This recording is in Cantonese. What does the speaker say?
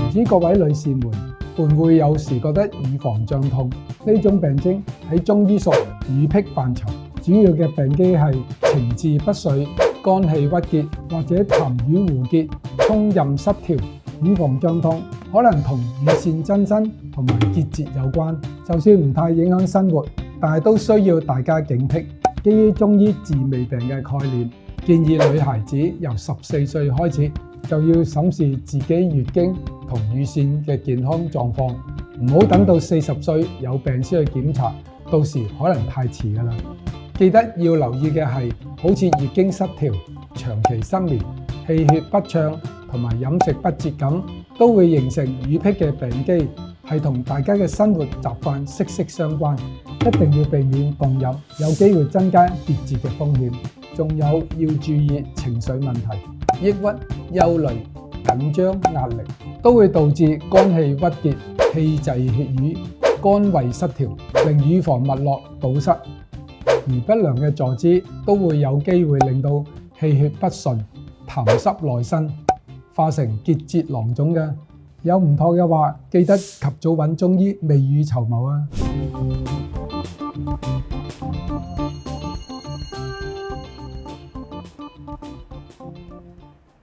唔知各位女士們會唔會有時覺得乳房脹痛？呢種病徵喺中醫屬乳癖範疇，主要嘅病機係情志不遂、肝氣鬱結或者痰瘀糊結、沖任失調。乳房脹痛可能同乳腺增生同埋結節有關，就算唔太影響生活，但係都需要大家警惕。基於中醫治未病嘅概念，建議女孩子由14歲開始就要審視自己月經同乳腺嘅健康狀況，唔好等到40歲有病先去檢查，到時可能太遲㗎喇。記得要留意嘅係，好似月經失調、長期失眠、氣血不暢同埋飲食不節咁，都會形成乳癖嘅病機，係同大家嘅生活習慣息息相關，一定要避免凍飲，有機會增加結節嘅風險。仲有要注意情緒問題，抑鬱、憂慮、緊張、壓力都會導致肝氣鬱結、氣滯血瘀、肝胃失調，令乳房脈絡堵塞。而不良嘅坐姿都會有機會令到氣血不順、痰濕內生，化成結節囊腫嘅。有唔妥嘅話，記得及早揾中醫未雨綢繆啊！